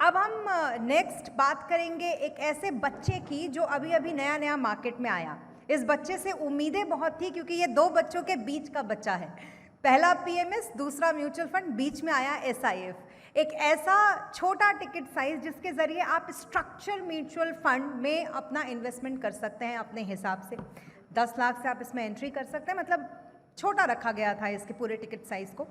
अब हम नेक्स्ट बात करेंगे एक ऐसे बच्चे की जो अभी अभी नया नया मार्केट में आया। इस बच्चे से उम्मीदें बहुत थी क्योंकि ये दो बच्चों के बीच का बच्चा है। पहला पीएमएस, दूसरा म्यूचुअल फंड, बीच में आया एसआईएफ। एक ऐसा छोटा टिकट साइज जिसके ज़रिए आप स्ट्रक्चर म्यूचुअल फंड में अपना इन्वेस्टमेंट कर सकते हैं अपने हिसाब से। 10 लाख से आप इसमें एंट्री कर सकते हैं, मतलब छोटा रखा गया था इसके पूरे टिकट साइज़ को।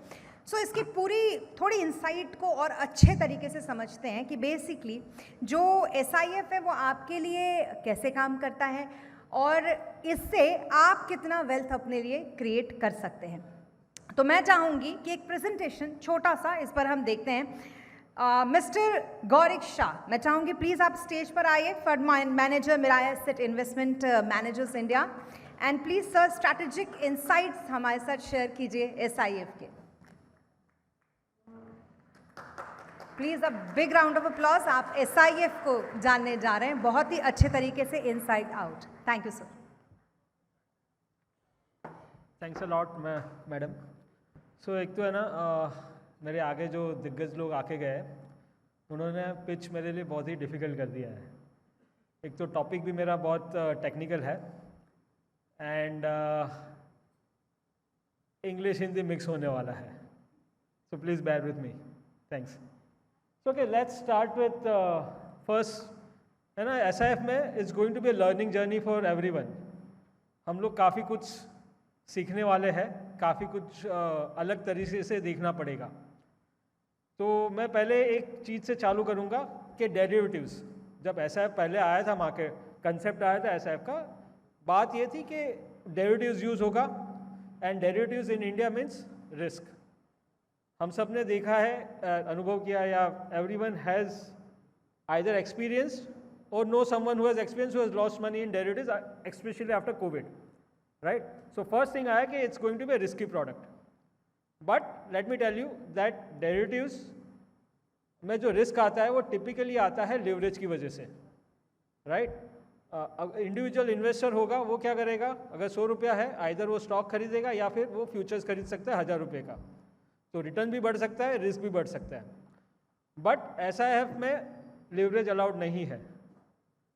सो इसकी पूरी थोड़ी इंसाइट को और अच्छे तरीके से समझते हैं कि बेसिकली जो एसआईएफ है वो आपके लिए कैसे काम करता है और इससे आप कितना वेल्थ अपने लिए क्रिएट कर सकते हैं। तो मैं चाहूँगी कि एक प्रेजेंटेशन छोटा सा इस पर हम देखते हैं। मिस्टर गौरिक शाह, मैं चाहूँगी प्लीज़ आप स्टेज पर आइए। Fund manager मिराया asset investment managers India, and please sir strategic insights हमारे साथ शेयर कीजिए एसआईएफ के। Please a big round of applause. आप एसआईएफ को जानने जा रहे हैं बहुत ही अच्छे तरीके से inside out. Thank you sir. Thanks a lot madam. So एक तो है ना, मेरे आगे जो दिग्गज लोग आके गए उन्होंने पिच मेरे लिए बहुत ही डिफ़िकल्ट कर दिया है। एक तो टॉपिक भी मेरा बहुत टेक्निकल है एंड इंग्लिश हिंदी मिक्स होने वाला है, so please bear with me. Thanks. Okay, let's start with first, है ना, एसआईएफ में it's going to be a learning journey for everyone. हम लोग काफ़ी कुछ सीखने वाले हैं, काफ़ी कुछ अलग तरीके से देखना पड़ेगा। तो मैं पहले एक चीज़ से चालू करूँगा कि डेरिवेटिव्स, जब एसआईएफ पहले आया था मार्केट, कंसेप्ट आया था एसआईएफ का, बात ये थी कि डेरिवेटिव्स यूज़ होगा and derivatives in India means risk. हम सब ने देखा है, अनुभव किया, या everyone has either experienced or know someone who has experienced, who has lost money in derivatives, especially after COVID, right? So first thing आया कि it's going to be a risky product, but let me tell you that derivatives में जो risk आता है वो typically आता है leverage की वजह से, right? इंडिविजुअल इन्वेस्टर होगा वो क्या करेगा, अगर 100 रुपया है, आइदर वो स्टॉक खरीदेगा या फिर वो फ्यूचर्स खरीद सकता है 1000 रुपये का, तो रिटर्न भी बढ़ सकता है, रिस्क भी बढ़ सकता है। बट एसआईएफ में लेवरेज अलाउड नहीं है।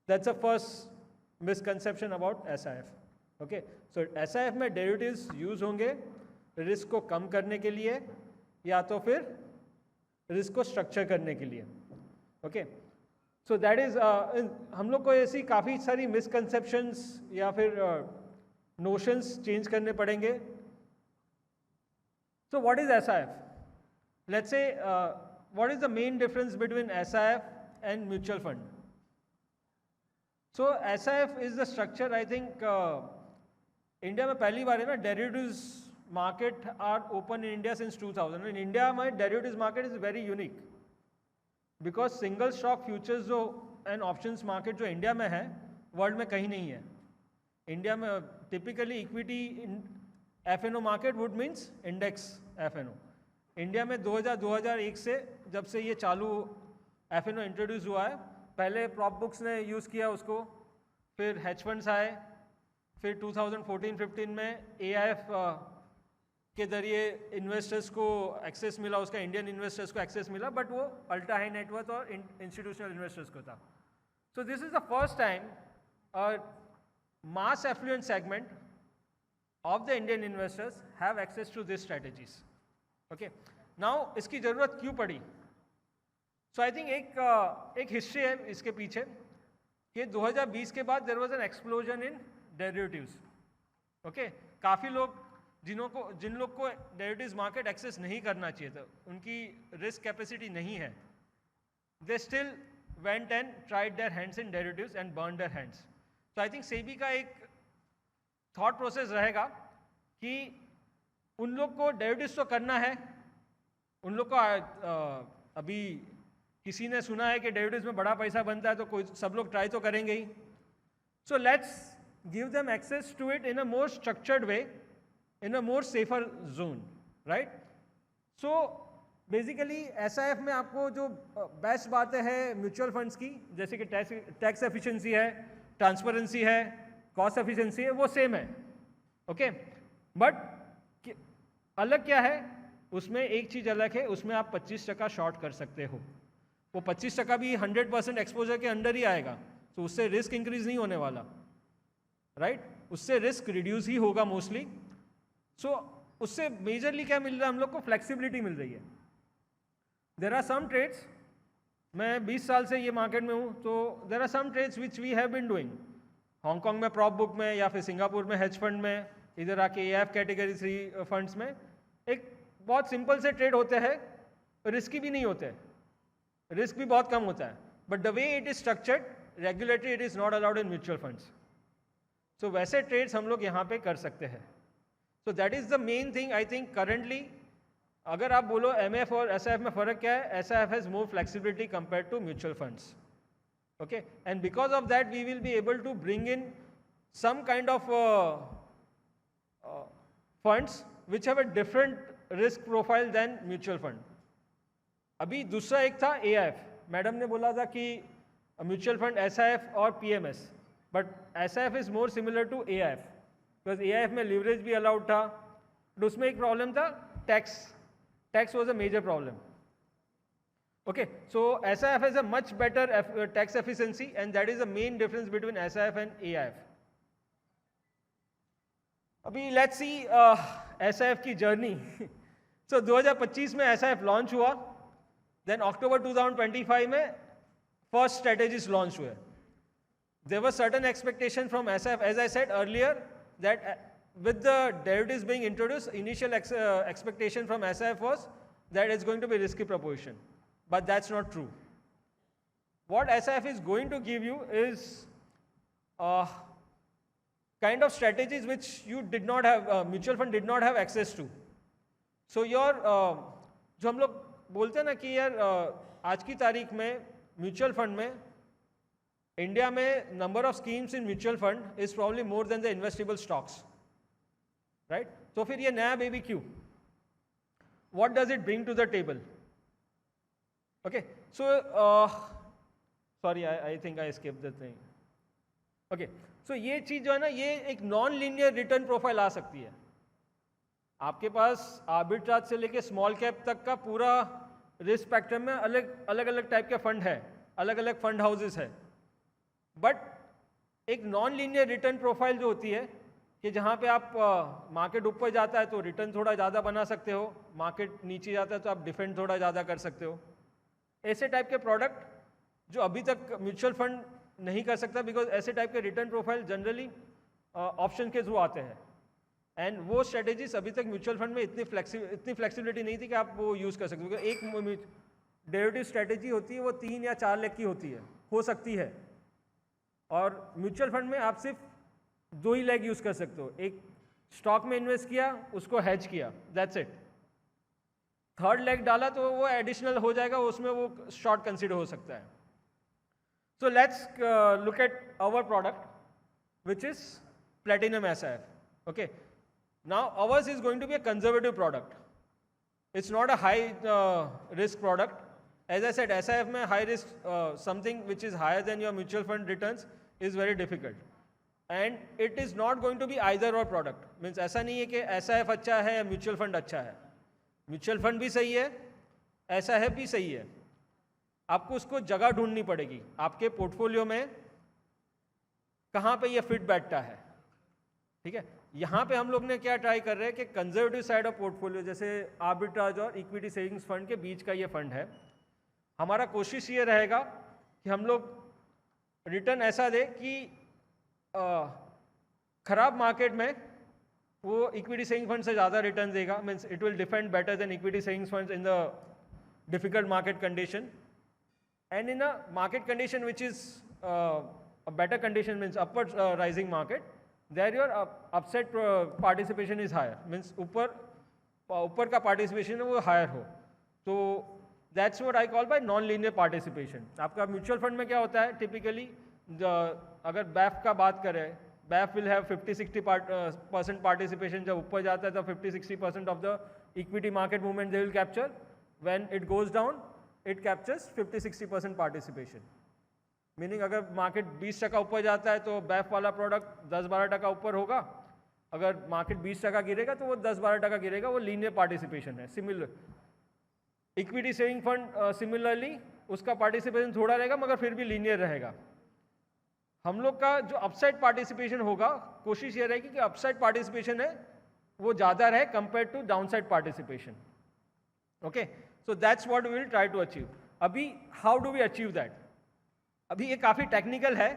That's the first misconception about SIF. Okay, so SIF में derivatives यूज होंगे रिस्क को कम करने के लिए या तो फिर रिस्क को स्ट्रक्चर करने के लिए। ओके, सो दैट इज, हम लोग को ऐसी काफ़ी सारी मिसकंसेप्शंस या फिर नोशंस चेंज करने पड़ेंगे। So what is SIF? Let's say what is the main difference between SIF and mutual fund? So SIF is the structure, I think India में पहली बार है ना, derivatives market are open in India since 2000। In India में derivatives market is very unique because single stock futures जो and options market जो India में है वर्ल्ड में कहीं नहीं है। इंडिया में typically equity FNO market would means index FNO। India में 2001 से जब से ये चालू FNO इंट्रोड्यूस हुआ है, पहले प्रॉप बुक्स ने यूज़ किया उसको, फिर हेज फंड्स आए, फिर 2014-15 में AIF के ज़रिए इन्वेस्टर्स को एक्सेस मिला, उसका इंडियन इन्वेस्टर्स को एक्सेस मिला, बट वो अल्ट्रा हाई नेटवर्थ और इंस्टीट्यूशनल इन्वेस्टर्स को था। So this is the first time mass affluent segment of the Indian investors have access to this strategies. Okay, now इसकी ज़रूरत क्यों पड़ी? सो आई थिंक एक हिस्ट्री है इसके पीछे कि 2020 के बाद there was an explosion in derivatives. Okay, काफ़ी लोग जिन लोग को डेरिवेटिव्स मार्केट एक्सेस नहीं करना चाहिए था, उनकी रिस्क कैपेसिटी नहीं है, they still went and tried their hands in derivatives and burn their hands. तो आई थिंक सेबी का एक थॉट प्रोसेस रहेगा कि उन लोग को डेरिवेटिव्स तो करना है, उन लोग को अभी किसी ने सुना है कि डेरिवेटिव्स में बड़ा पैसा बनता है तो कोई सब लोग ट्राई तो करेंगे ही। So let's give them access to it in a more structured way, in a more safer zone, right? So basically SIF में आपको जो बेस्ट बातें हैं म्यूचुअल फंड्स की, जैसे कि टैक्स एफिशिएंसी है, ट्रांसपेरेंसी है, कॉस्ट एफिशिएंसी है, वो सेम है। ओके, बट अलग क्या है उसमें? एक चीज़ अलग है, उसमें आप 25% शॉर्ट कर सकते हो। वो 25% भी 100% एक्सपोजर के अंडर ही आएगा, तो उससे रिस्क इंक्रीज नहीं होने वाला, राइट उससे रिस्क रिड्यूस ही होगा मोस्टली। सो उससे मेजरली क्या मिल रहा है हम लोग को, फ्लेक्सिबिलिटी मिल रही है। देर आर सम ट्रेड्स, मैं 20 साल से ये मार्केट में हूँ, तो there are some trades which we have been doing Hong Kong में प्रॉप बुक में, या फिर सिंगापुर में हेज फंड में, इधर आके AIF कैटेगरी 3 फंड्स में। एक बहुत सिंपल से ट्रेड होते हैं, रिस्की भी नहीं होते, रिस्क भी बहुत कम होता है, but the way it is structured regulatory it is not allowed in mutual funds. So वैसे ट्रेड्स हम लोग यहाँ पे कर सकते हैं। So that is the main thing I think currently. अगर आप बोलो MF और SIF में फ़र्क क्या है, SIF has more flexibility compare to mutual funds, okay, and because of that we will be able to bring in some kind of funds which have a different risk profile than mutual fund. अभी दूसरा एक था AIF, madam ने बोला था कि mutual fund SIF और PMS, but SIF is more similar to AIF because AIF में लिवरेज भी अलाउड था, बट उसमें एक प्रॉब्लम था, tax was a major problem. Okay, so SIF has a much better tax efficiency, and that is the main difference between SIF and AIF. अभी let's see SIF की journey. So 2025 में SIF launch हुआ, then October 2025 में first strategies launch हुए। There was certain expectation from SIF, as I said earlier, that with the derivatives being introduced, initial expectation from SIF was that it's going to be risky proposition. But that's not true. What SIF is going to give you is kind of strategies which you did not have, mutual fund did not have access to. So your जो हम लोग बोलते हैं ना कि यार आज की तारीख में म्यूचुअल फंड में इंडिया में number of schemes in mutual fund is probably more than the investable stocks, right? तो फिर ये नया बेबी क्यों? What does it bring to the table? Okay, so sorry, I think I skipped the thing. Okay, so ये चीज़ जो है ना, ये एक नॉन लीनियर रिटर्न प्रोफाइल आ सकती है। आपके पास आर्बिट्राज से लेके स्मॉल कैप तक का पूरा रिस्क स्पेक्ट्रम में अलग अलग टाइप के फंड है, अलग अलग फंड हाउसेस है, बट एक नॉन लीनियर रिटर्न प्रोफाइल जो होती है कि जहाँ पे आप मार्केट ऊपर जाता है तो रिटर्न थोड़ा ज़्यादा बना सकते हो, मार्केट नीचे जाता है तो आप डिफेंड थोड़ा ज़्यादा कर सकते हो। ऐसे टाइप के प्रोडक्ट जो अभी तक म्यूचुअल फंड नहीं कर सकता, बिकॉज ऐसे टाइप के रिटर्न प्रोफाइल जनरली ऑप्शन के थ्रू आते हैं, एंड वो स्ट्रेटेजीज अभी तक म्यूचुअल फंड में इतनी फ्लेक्सिबिलिटी नहीं थी कि आप वो यूज़ कर सकते। एक डेरिवेटिव स्ट्रेटेजी होती है वो 3 या 4 लेग की होती है, हो सकती है, और म्यूचुअल फंड में आप सिर्फ 2 ही लेग यूज़ कर सकते हो। एक स्टॉक में इन्वेस्ट किया, उसको हेज किया, दैट्स इट। थर्ड लेग डाला तो वो एडिशनल हो जाएगा, उसमें वो शॉर्ट कंसीडर हो सकता है। So let's look at our product which is platinum SIF. Okay, now ours is going to be a conservative product, it's not a high risk product. As I said, SIF में high risk something which is higher than your mutual fund returns is very difficult, and it is not going to be either or product. Means ऐसा नहीं है कि SIF अच्छा है या mutual fund अच्छा है। म्यूचुअल फंड भी सही है, SIF भी सही है, आपको उसको जगह ढूंढनी पड़ेगी आपके पोर्टफोलियो में, कहाँ पे ये फिट बैठता है, ठीक है? यहाँ पे हम लोग ने क्या ट्राई कर रहे हैं कि कंजर्वेटिव साइड ऑफ पोर्टफोलियो, जैसे आर्बिट्राज और इक्विटी सेविंग्स फंड के बीच का ये फंड है, हमारा कोशिश ये रहेगा कि हम लोग रिटर्न ऐसा दे कि खराब मार्केट में वो इक्विटी सेविंग फंड से ज़्यादा रिटर्न देगा, means it will defend better than equity savings funds in the difficult market condition, and in a market condition which is a better condition, means upward rising market, there your upside participation is higher, means ऊपर का participation है वो higher हो। तो that's what I call by non linear participation. आपका mutual fund में क्या होता है टिपिकली, अगर BAF का बात करें, BAF will have 50-60% participation. जब ऊपर जाता है तो 50-60% of the equity market movement they will capture. When it goes down, it captures 50-60% participation. Meaning अगर मार्केट 20% ऊपर जाता है तो BAF वाला प्रोडक्ट 10-12% ऊपर होगा, अगर मार्केट 20% गिरेगा तो वो 10-12% गिरेगा, वो लीनियर पार्टिसिपेशन है। Similar equity saving fund similarly उसका पार्टिसिपेशन थोड़ा रहेगा मगर फिर भी लीनियर रहेगा। हम लोग का जो अपसाइड पार्टिसिपेशन होगा, कोशिश ये रहेगी कि अपसाइड पार्टिसिपेशन है वो ज़्यादा रहे compare to downside participation. Okay, so that's what we will try to achieve. अभी how do we achieve that, अभी ये काफ़ी टेक्निकल है।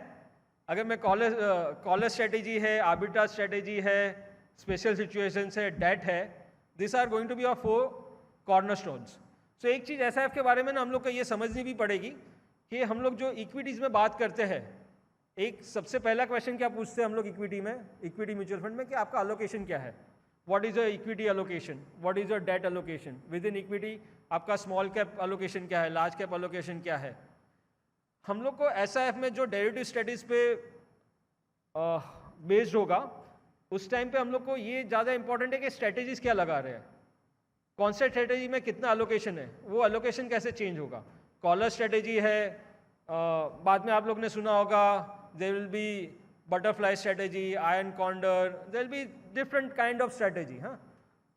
अगर मैं कॉलर स्ट्रेटेजी है, आर्बिट्राज स्ट्रेटेजी है, स्पेशल सिचुएशंस है, डेट है, this are going to be our 4 cornerstones. So एक चीज़ एसआईएफ के बारे में ना हम लोग को ये समझनी भी पड़ेगी कि हम लोग जो इक्विटीज़ में बात करते हैं, एक सबसे पहला क्वेश्चन क्या पूछते हैं हम लोग इक्विटी में, इक्विटी म्यूचुअल फंड में, कि आपका अलोकेशन क्या है, what is your equity allocation, what is your debt allocation, within equity आपका स्मॉल कैप अलोकेशन क्या है, लार्ज कैप अलोकेशन क्या है। हम लोग को एसआईएफ में जो डेरिवेटिव स्टडीज पे बेस्ड होगा, उस टाइम पे हम लोग को ये ज़्यादा इंपॉर्टेंट है कि स्ट्रेटेजीज क्या लगा रहे हैं, कौन से स्ट्रेटेजी में कितना अलोकेशन है, वो अलोकेशन कैसे चेंज होगा। कॉलर स्ट्रेटेजी है, बाद में आप लोग ने सुना होगा there will be butterfly strategy, iron condor, there will be different kind of strategy. हाँ,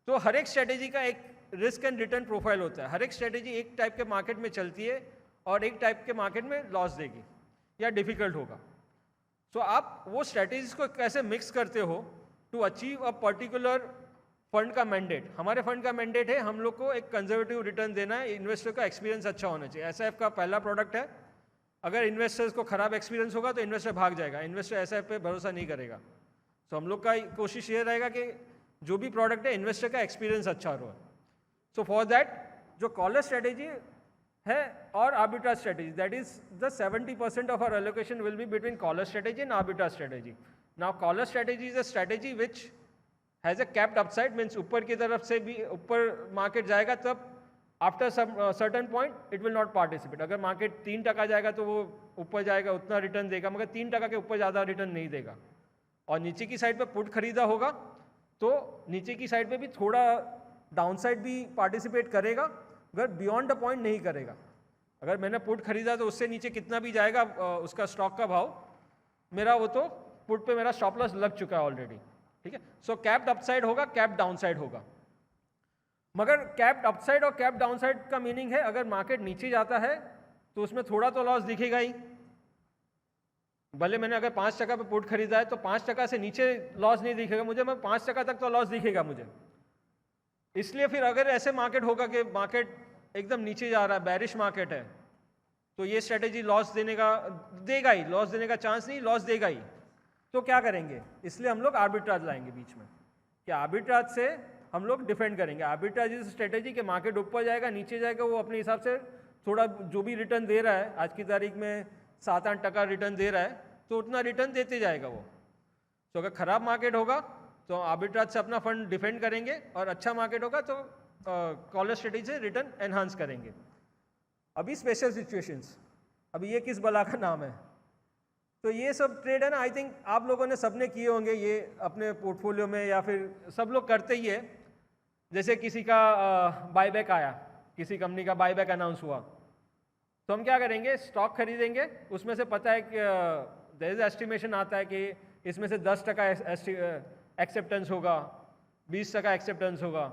तो हर एक स्ट्रेटेजी का एक रिस्क एंड रिटर्न प्रोफाइल होता है। हर एक स्ट्रेटेजी एक टाइप के मार्केट में चलती है और एक टाइप के मार्केट में लॉस देगी या डिफिकल्ट होगा। सो आप वो स्ट्रेटेजीज को कैसे मिक्स करते हो to achieve a particular fund का मैंडेट। हमारे फंड का मैंडेट है हम लोग को एक कंजर्वेटिव रिटर्न देना है, इन्वेस्टर का एक्सपीरियंस अच्छा होना चाहिए। एसआईएफ का पहला प्रोडक्ट है, अगर इन्वेस्टर्स को खराब एक्सपीरियंस होगा तो इन्वेस्टर भाग जाएगा, इन्वेस्टर एसआईएफ पे भरोसा नहीं करेगा। सो हम लोग का कोशिश ये रहेगा कि जो भी प्रोडक्ट है इन्वेस्टर का एक्सपीरियंस अच्छा हो। सो फॉर दैट जो कॉलर स्ट्रेटेजी है और arbitrage strategy, that is the 70% of our allocation will be between collar strategy and arbitrage strategy. Now collar strategy is a strategy which has a capped upside, means ऊपर की तरफ से भी ऊपर market जाएगा तब after some certain point it will not participate. अगर market 3% जाएगा तो वो ऊपर जाएगा, उतना रिटर्न देगा, मगर 3% के ऊपर ज़्यादा रिटर्न नहीं देगा। और नीचे की साइड पे पुट खरीदा होगा तो नीचे की साइड पे भी थोड़ा डाउनसाइड भी पार्टिसिपेट करेगा, अगर बियॉन्ड द पॉइंट नहीं करेगा। अगर मैंने पुट खरीदा तो उससे नीचे कितना भी जाएगा उसका स्टॉक का भाव, मेरा वो तो पुट पे मेरा स्टॉप लॉस लग चुका है ऑलरेडी। ठीक है, सो कैप्ड अपसाइड होगा, कैप्ड डाउनसाइड होगा। मगर कैप्ड अपसाइड और कैप्ड डाउनसाइड का मीनिंग है अगर मार्केट नीचे जाता है तो उसमें थोड़ा तो लॉस दिखेगा ही। भले मैंने अगर 5% पे पुट खरीदा है तो 5% से नीचे लॉस नहीं दिखेगा मुझे, मैं 5% तक तो लॉस दिखेगा मुझे। इसलिए फिर अगर ऐसे मार्केट होगा कि मार्केट एकदम नीचे जा रहा है, बैरिश मार्केट है, तो ये स्ट्रेटेजी लॉस देगा ही, लॉस देने का चांस नहीं, लॉस देगा ही। तो क्या करेंगे, इसलिए हम लोग आर्बिट्राज लाएंगे बीच में, कि आर्बिट्राज से हम लोग डिफेंड करेंगे। आर्बिट्राज इस स्ट्रेटेजी के मार्केट ऊपर जाएगा नीचे जाएगा, वो अपने हिसाब से थोड़ा जो भी रिटर्न दे रहा है, आज की तारीख में 7-8% रिटर्न दे रहा है, तो उतना रिटर्न देते जाएगा वो। तो अगर खराब मार्केट होगा तो आर्बिट्राज से अपना फंड डिफेंड करेंगे, और अच्छा मार्केट होगा तो कॉलर स्ट्रेटेजी से रिटर्न एनहांस करेंगे। अभी स्पेशल सिचुएशंस, अभी ये किस बला का नाम है, तो ये सब ट्रेड है ना, आई थिंक आप लोगों ने सबने किए होंगे ये अपने पोर्टफोलियो में, या फिर सब लोग करते ही है। जैसे किसी का बायबैक आया, किसी कंपनी का बायबैक अनाउंस हुआ, तो हम क्या करेंगे, स्टॉक खरीदेंगे, उसमें से पता है कि देयर इज एस्टिमेशन आता है कि इसमें से 10% एक्सेप्टेंस होगा, 20% एक्सेप्टेंस होगा,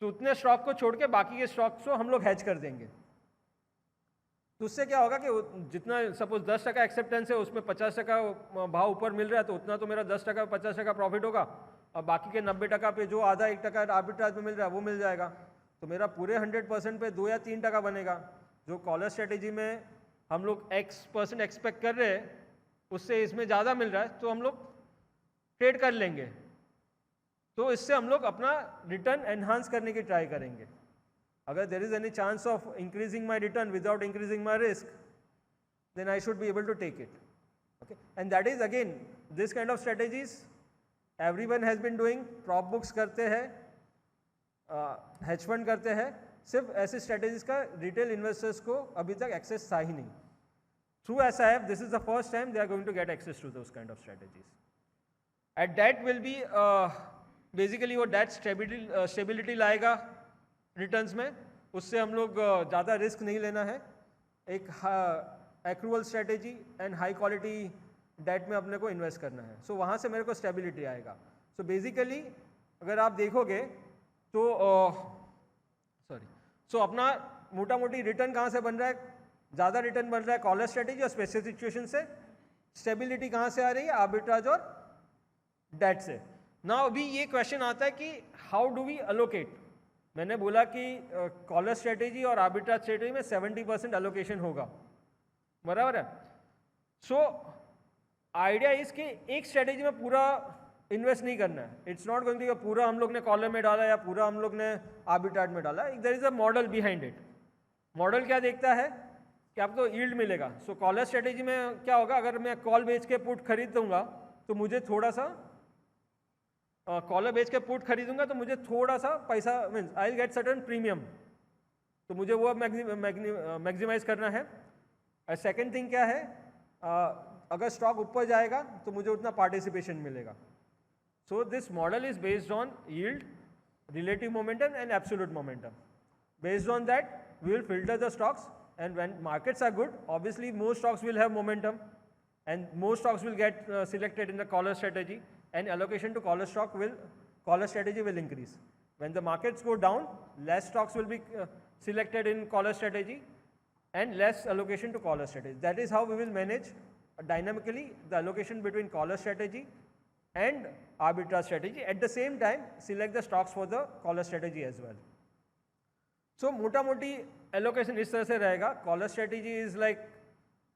तो उतने स्टॉक को छोड़ के बाकी के स्टॉक्स को हम लोग हैज कर देंगे। तो उससे क्या होगा कि जितना सपोज 10% एक्सेप्टेंस है, उसमें 50% भाव ऊपर मिल रहा है, तो उतना तो मेरा 10% 50% प्रॉफिट होगा, और बाकी के 90% पे जो आधा 1% आर्बिट्राज में मिल रहा है वो मिल जाएगा। तो मेरा पूरे 100% पे 2 या 3% बनेगा। जो कॉलर स्ट्रेटेजी में हम लोग X% एक्सपेक्ट कर रहे हैं, उससे इसमें ज़्यादा मिल रहा है, तो हम लोग ट्रेड कर लेंगे। तो इससे हम लोग अपना रिटर्न एनहांस करने की ट्राई करेंगे। अगर there is any chance of increasing my return without increasing my risk, then I should be able to take it. Okay, and that is again this kind of strategies everyone has been doing. Prop books करते हैं, hedge fund करते हैं, सिर्फ ऐसी strategies का retail investors को अभी तक एक्सेस था ही नहीं। Through SIF this is the first time they are going to get access to those kind of strategies. At that will be basically वो डेट स्टेबिलिटी लाएगा रिटर्न्स में, उससे हम लोग ज़्यादा रिस्क नहीं लेना है। एक accrual strategy and high quality debt में अपने को इन्वेस्ट करना है। सो वहाँ से मेरे को स्टेबिलिटी आएगा। सो बेसिकली अगर आप देखोगे तो अपना मोटा मोटी रिटर्न कहाँ से बन रहा है, ज़्यादा रिटर्न बन रहा है कॉलर स्ट्रेटेजी और स्पेशल सिचुएशन से। स्टेबिलिटी कहाँ से आ रही है? आर्बिट्राज और डेट से। ना अभी ये क्वेश्चन आता है कि हाउ डू वी अलोकेट। मैंने बोला कि कॉलर स्ट्रेटेजी और आर्बिट्राज स्ट्रेटेजी में 70% अलोकेशन होगा, बराबर है। सो आइडिया इसके एक स्ट्रेटेजी में पूरा इन्वेस्ट नहीं करना है। इट्स नॉट गोइंग टू पूरा हम लोग ने कॉलर में डाला या पूरा हम लोग ने आर्बिट्राज में डाला। There is a model behind it. Model क्या देखता है कि आपको यील्ड मिलेगा। सो कॉलर स्ट्रेटेजी में क्या होगा, अगर मैं कॉल बेच के पुट खरीद दूंगा तो मुझे थोड़ा सा कॉलर बेच के पुट खरीदूंगा तो मुझे थोड़ा सा पैसा means I get certain premium, तो मुझे वो मैक्सिमाइज करना है। सेकेंड थिंग क्या है, अगर स्टॉक ऊपर जाएगा तो मुझे उतना पार्टिसिपेशन मिलेगा। So this model is based on yield, relative momentum and absolute momentum. Based on that, we will filter the stocks, and when markets are good, obviously more stocks will have momentum and more stocks will get selected in the collar strategy, and allocation to collar strategy will increase. When the markets go down, less stocks will be selected in collar strategy and less allocation to collar strategy. That is how we will manage dynamically the allocation between collar strategy and arbitrage strategy. At the same time, select the stocks for the collar strategy as well. सो मोटा मोटी allocation इस तरह से रहेगा. Collar strategy is like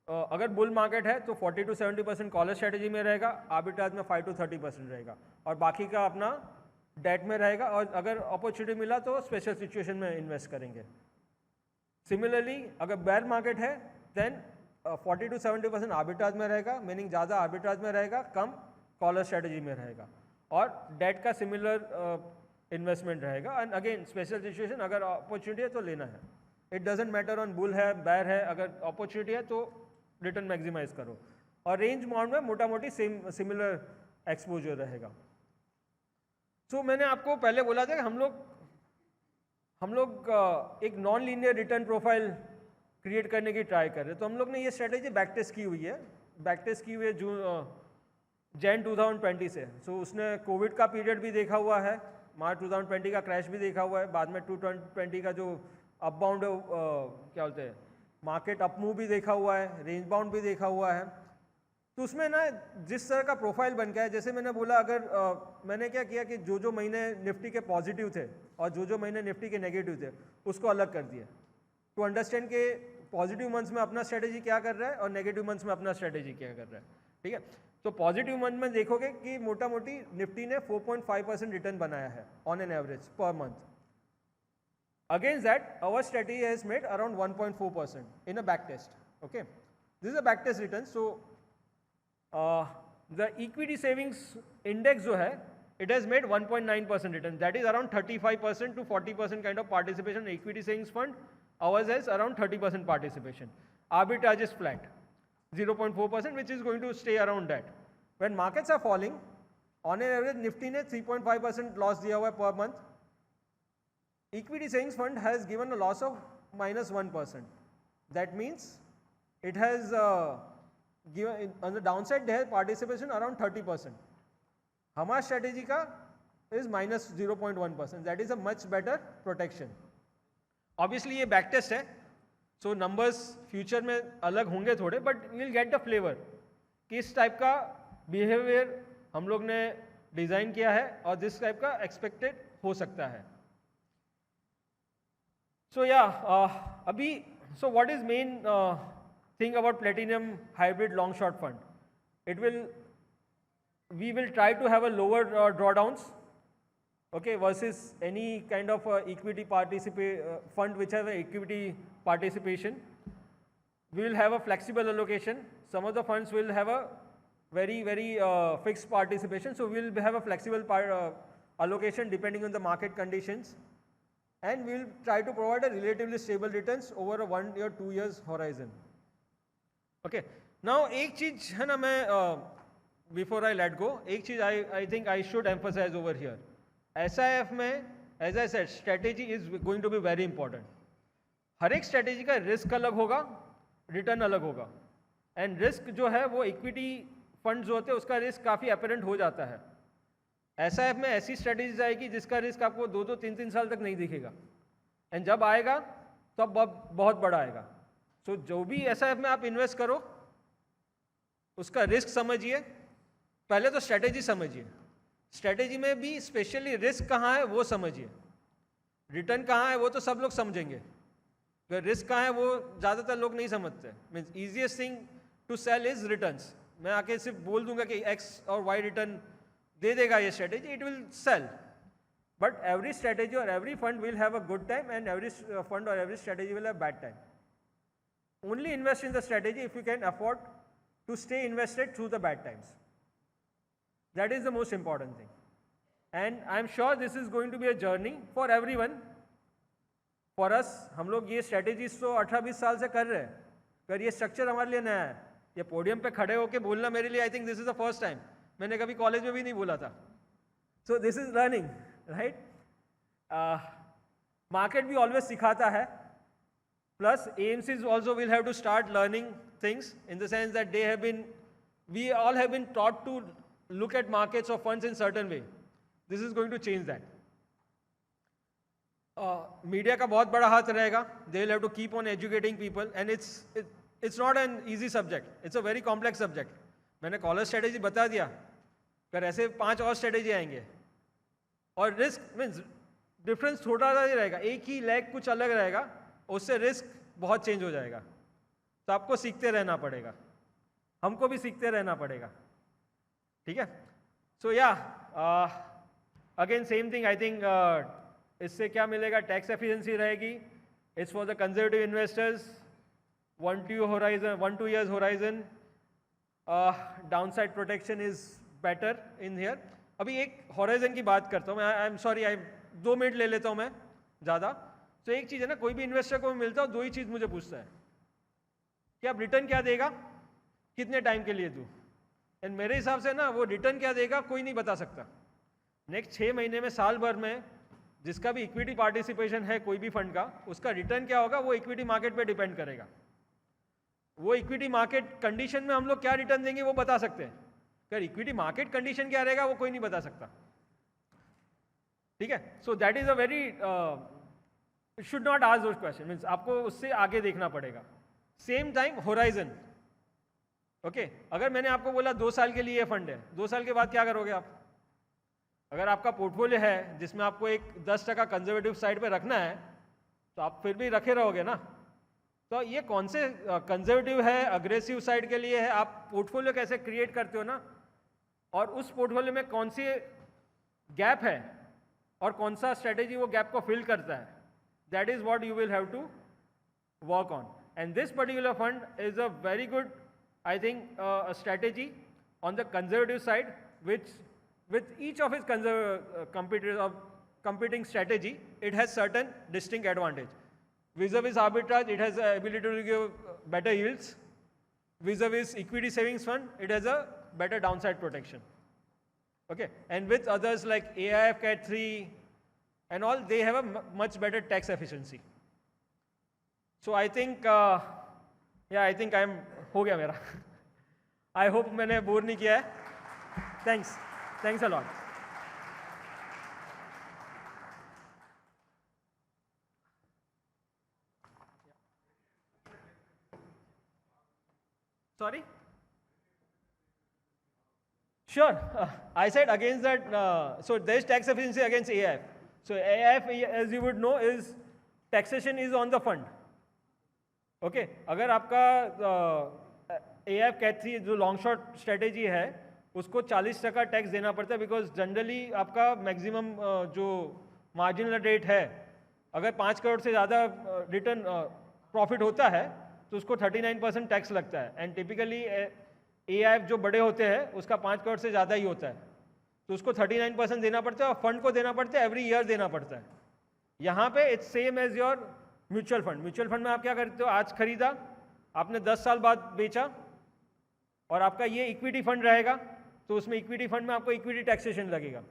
अगर bull market है तो 40 to 70% collar strategy में रहेगा, आर्बिट्राज में 5 to 30% रहेगा और बाकी का अपना डेट में रहेगा. और अगर अपॉर्चुनिटी मिला तो स्पेशल सिचुएशन में इन्वेस्ट करेंगे. सिमिलरली अगर बेयर मार्केट है देन 40 to 70% आर्बिट्राज में रहेगा, मीनिंग ज़्यादा आर्बिट्राज में रहेगा, कम कॉलर स्ट्रेटेजी में रहेगा. और डेट का सिमिलर इन्वेस्टमेंट रहेगा. एंड अगेन स्पेशल सिचुएशन, अगर अपॉर्चुनिटी है तो लेना है. It doesn't matter on bull है बेयर है, अगर अपॉर्चुनिटी है तो रिटर्न मैक्सिमाइज करो. और रेंज बाउंड में मोटा मोटी सिमिलर एक्सपोजर रहेगा. सो मैंने आपको पहले बोला था कि हम लोग एक non linear return profile create करने की ट्राई कर रहे हैं. तो हम लोग ने ये स्ट्रेटेजी बैक टेस्ट की हुई है. बैक टेस्ट की हुई है जैन 2020 से. सो उसने कोविड का पीरियड भी देखा हुआ है, मार्च 2020 का क्रैश भी देखा हुआ है, बाद में 2020 का जो अप बाउंड क्या बोलते हैं मार्केट अप मूव भी देखा हुआ है, रेंज बाउंड भी देखा हुआ है. तो उसमें ना जिस तरह का प्रोफाइल बन गया है, जैसे मैंने बोला अगर मैंने क्या किया कि जो महीने निफ्टी के पॉजिटिव थे और जो महीने निफ्टी के नेगेटिव थे उसको अलग कर दिए टू अंडरस्टैंड के पॉजिटिव मंथ्स में अपना स्ट्रेटेजी क्या कर रहा है और नेगेटिव मंथ्स में अपना स्ट्रेटेजी क्या कर रहा है. ठीक है. तो पॉजिटिव मंथ में देखोगे कि मोटा मोटी निफ्टी ने 4.5% रिटर्न बनाया है on an average per month. Against that our strategy has made around 1.4% in a back test. Okay, this is a back test return. So the equity savings index जो है it has made 1.9% return. That is around 35% to 40% kind of participation. Equity savings fund ours has around 30% participation. Arbitrage is flat 0.4%, which is going to stay around that. When markets are falling, on an average Nifty ने 3.5% loss दिया हुआ है per month. Equity savings fund has given a loss of -1%. That means it has given on the downside they have participation around 30%. हमारा strategy का is -0.1%. That is a much better protection. Obviously ये back test है. सो numbers future में अलग होंगे थोड़े, but we will get the flavour किस type का बिहेवियर हम लोग ने डिज़ाइन किया है और जिस टाइप का एक्सपेक्टेड हो सकता है. सो या अभी so what is main thing about Platinum hybrid long short fund. We will try to have a lower drawdowns, okay, versus any kind of equity fund which have equity participation. We will have a flexible allocation. Some of the funds will have a very fixed participation, so we will have a flexible allocation depending on the market conditions, and we will try to provide a relatively stable returns over a 1 year 2 years horizon. Okay, now एक चीज है ना, मैं before I let go, एक चीज I think I should emphasize over here. SIF में as I said strategy is going to be very important. हर एक स्ट्रेटेजी का रिस्क अलग होगा, रिटर्न अलग होगा. एंड रिस्क जो है वो इक्विटी फंड जो होते हैं उसका रिस्क काफ़ी अपेरेंट हो जाता है. SIF में ऐसी स्ट्रेटेजीज आएगी जिसका रिस्क आपको 2-3 साल तक नहीं दिखेगा, एंड जब आएगा तो अब बहुत बड़ा आएगा. सो जो भी SIF में आप इन्वेस्ट करो उसका रिस्क समझिए, पहले तो स्ट्रेटेजी समझिए, स्ट्रेटेजी में भी स्पेशली रिस्क कहाँ है वो समझिए, रिटर्न कहाँ है वो तो सब लोग समझेंगे, अगर रिस्क कहाँ है वो ज़्यादातर लोग नहीं समझते। Means easiest thing to sell is returns. मैं आके सिर्फ बोल दूंगा कि X और Y रिटर्न दे देगा ये strategy, it will sell, but every strategy और every fund will have a good time and every fund और every strategy will have bad time. Only invest in the strategy if you can afford to stay invested through the bad times. That is the most important thing. And I am sure this is going to be a journey for everyone. For us, हम लोग ये strategies तो 18-20 साल से कर रहे हैं, पर ये structure हमारे लिए नया है। ये podium पे खड़े होके बोलना मेरे लिए I think this is the first time. मैंने कभी college में भी नहीं बोला था. So this is learning, right? Market भी always सिखाता है. Plus, AMCs also will have to start learning things in the sense that we all have been taught to look at markets or funds in certain way. This is going to change that. Media का बहुत बड़ा हाथ रहेगा. They will have to keep on educating people, and it's not an easy subject. It's a very complex subject. मैंने collar strategy बता दिया, पर ऐसे 5 और स्ट्रेटेजी आएंगे, और रिस्क मीन्स डिफरेंस थोड़ा सा ही रहेगा, एक ही लेग कुछ अलग रहेगा, उससे रिस्क बहुत चेंज हो जाएगा। तो आपको सीखते रहना पड़ेगा, हमको भी सीखते रहना पड़ेगा, ठीक है। सो या again same thing, I think इससे क्या मिलेगा, टैक्स एफिशिएंसी रहेगी, it's for the conservative investors, 1-2 years horizon, downside protection is better in here. अभी एक होराइजन की बात करता हूँ मैं, आई एम सॉरी, 2 मिनट ले लेता हूँ मैं ज़्यादा। तो एक चीज़ है ना, कोई भी इन्वेस्टर को मिलता है 2 ही चीज़ मुझे पूछता है कि आप रिटर्न क्या देगा, कितने टाइम के लिए दूँ। एंड मेरे हिसाब से ना वो रिटर्न क्या देगा कोई नहीं बता सकता। नेक्स्ट 6 महीने में, साल भर में, जिसका भी इक्विटी पार्टिसिपेशन है कोई भी फंड का, उसका रिटर्न क्या होगा वो इक्विटी मार्केट पे डिपेंड करेगा। वो इक्विटी मार्केट कंडीशन में हम लोग क्या रिटर्न देंगे वो बता सकते हैं, अगर इक्विटी मार्केट कंडीशन क्या रहेगा वो कोई नहीं बता सकता, ठीक है। सो that is a very should not ask those question, means आपको उससे आगे देखना पड़ेगा। सेम टाइम होराइजन, ओके, अगर मैंने आपको बोला 2 साल के लिए ये फंड है, 2 साल के बाद क्या करोगे आप? अगर आपका पोर्टफोलियो है जिसमें आपको एक 10% कंजर्वेटिव साइड पे रखना है, तो आप फिर भी रखे रहोगे ना। तो ये कौन से कंजर्वेटिव है, अग्रेसिव साइड के लिए है, आप पोर्टफोलियो कैसे क्रिएट करते हो ना, और उस पोर्टफोलियो में कौन सी गैप है और कौन सा स्ट्रेटेजी वो गैप को फिल करता है, that is what you will have to work on. And this particular fund is a very good, I think, a strategy on the conservative side, which with each of its competitors of competing strategy, it has certain distinct advantage. Vis-a-vis arbitrage, it has the ability to give better yields. Vis-a-vis equity savings fund, it has a better downside protection. Okay, and with others like AIF, Cat 3, and all, they have a much better tax efficiency. So I think, I think I'm हो गया मेरा. I hope मैंने bore नहीं किया है. Thanks a lot. Sorry? Sure. I said against that, so there is tax efficiency against AIF. So AIF, as you would know, is taxation is on the fund. Okay, अगर आपका AIF Cat 3 जो long short strategy है उसको 40% tax देना पड़ता है, because generally आपका maximum जो मार्जिनल रेट है, अगर 5 करोड़ से ज़्यादा रिटर्न प्रॉफिट होता है तो उसको 39% टैक्स लगता है। एंड टिपिकली AIF जो बड़े होते हैं उसका 5 करोड़ से ज़्यादा ही होता है, तो उसको 39% देना पड़ता है और फंड को देना पड़ता है, एवरी ईयर देना पड़ता है। यहाँ पे it's same as your mutual fund. Mutual fund में आप क्या करते हो, आज खरीदा, आपने 10 साल बाद बेचा, और आपका ये इक्विटी फंड रहेगा, तो उसमें इक्विटी फंड में आपको इक्विटी टैक्सेशन लगेगा।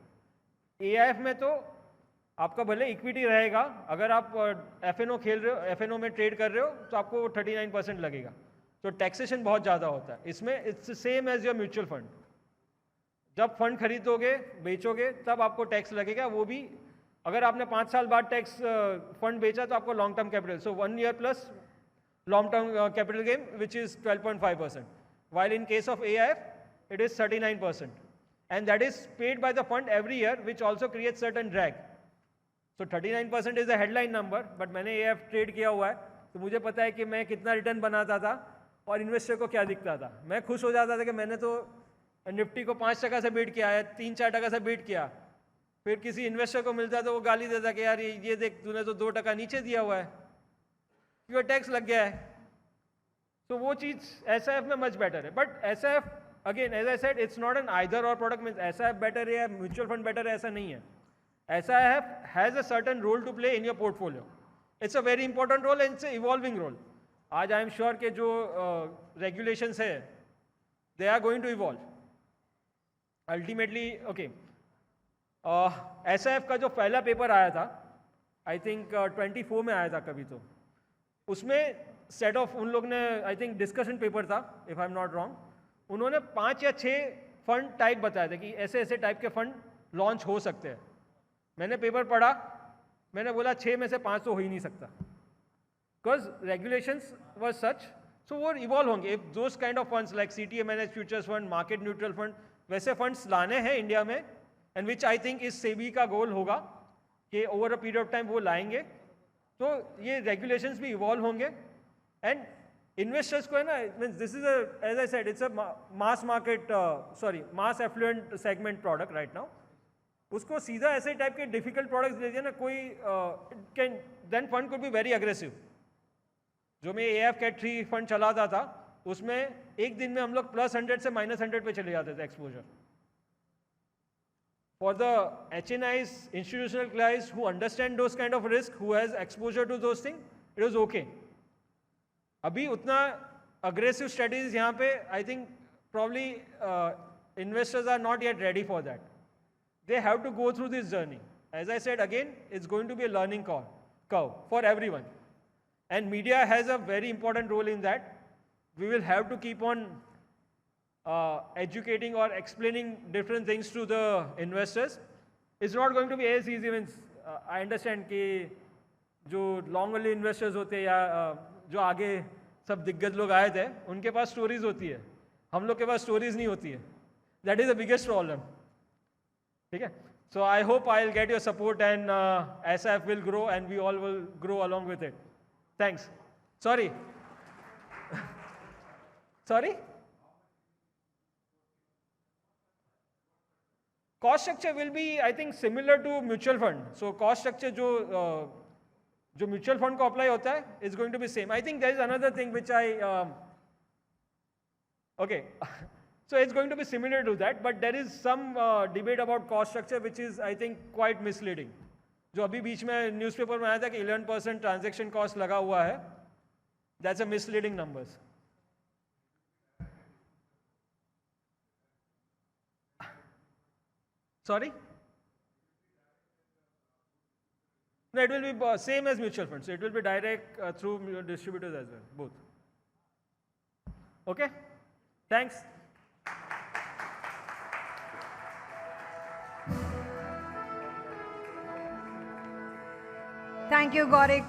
AIF में तो आपका भले इक्विटी रहेगा, अगर आप FNO खेल रहे हो, FNO में ट्रेड कर रहे हो, तो आपको 39% लगेगा, तो टैक्सेशन बहुत ज़्यादा होता है। इसमें it's same as your mutual fund. जब फंड खरीदोगे, बेचोगे, तब आपको टैक्स लगेगा, वो भी अगर आपने 5 साल बाद टैक्स फंड बेचा तो आपको long term capital, so 1 year plus long-term capital gain, which is 12.5%. While in case of AIF, it is 39%. And that is paid by the fund every year, which also creates certain drag. So 39% is a headline number, but मैंने AIF trade किया हुआ है, तो मुझे पता है कि मैं कितना रिटर्न बनाता था और इन्वेस्टर को क्या दिखता था. मैं खुश हो जाता था कि मैंने तो निफ्टी को 5% से बीट किया है, 3-4% से बीट किया. फिर किसी इन्वेस्टर को मिलता तो वो गाली देता कि यार ये देख तूने तो 2% नीचे दिया हुआ है, क्योंकि टैक्स लग गया है. तो वो चीज़ SIF में मच बेटर है. But SIF again as I said it's not an either or product. Means SIF better है या म्यूचुअल फंड बेटर है, ऐसा नहीं है. SIF has a certain role to play in your portfolio. It's a very important role and it's evolving role. आज I am sure के जो regulations है they are going to evolve ultimately. Okay, SIF का जो पहला paper आया था, I think 24 में आया था कभी, तो उसमें सेट ऑफ उन लोग ने आई थिंक डिस्कशन पेपर था if I am not wrong. उन्होंने 5 या 6 फंड टाइप बताए थे कि ऐसे ऐसे टाइप के फंड लॉन्च हो सकते हैं. मैंने पेपर पढ़ा, मैंने बोला 6 में से 5 तो हो ही नहीं सकता, बिकॉज रेगुलेशंस वर सच. सो वो इवॉल्व होंगे. If those kind of funds like CTA manage futures fund, market neutral fund, वैसे फंड्स लाने हैं इंडिया में, एंड विच आई थिंक इस सेबी का गोल होगा कि over a period of time वो लाएंगे. तो ये रेगुलेशंस भी इवॉल्व होंगे एंड इन्वेस्टर्स को है ना, means this is as I said it's a mass market mass affluent segment product right now. उसको सीधा ऐसे टाइप के डिफिकल्ट प्रोडक्ट्स दे दिया ना कोई, can then fund could be very aggressive. जो मैं AIF कैट 3 फंड चलाता था, उसमें एक दिन में हम लोग +100 से -100 पे चले जाते थे exposure. For the HNIs, institutional clients who understand those kind of risk, who has exposure to those things, it was okay. अभी उतना aggressive strategies यहाँ पे I think probably investors are not yet ready for that. They have to go through this journey. As I said again, it's going to be a learning curve for everyone. And media has a very important role in that. We will have to keep on educating or explaining different things to the investors. It's not going to be as easy. Means I understand कि जो long only investors होते हैं या जो आगे सब दिग्गज लोग आए थे, उनके पास स्टोरीज होती है, हम लोग के पास स्टोरीज नहीं होती है. That is the biggest problem. ठीक है. So I hope I'll get your support and SIF will grow and we all will grow along with it. Thanks. Sorry. Sorry? Cost structure will be, I think, similar to mutual fund. So cost structure जो mutual fund को apply होता है is going to be same. I think there is another thing which okay. So it's going to be similar to that, but there is some debate about cost structure which is, I think, quite misleading. जो अभी बीच में newspaper में आया था कि 11% transaction cost लगा हुआ है. That's a misleading numbers. Sorry? No, it will be same as mutual funds. So it will be direct through distributors as well, both. Okay? Thanks. Thank you, Gaurik.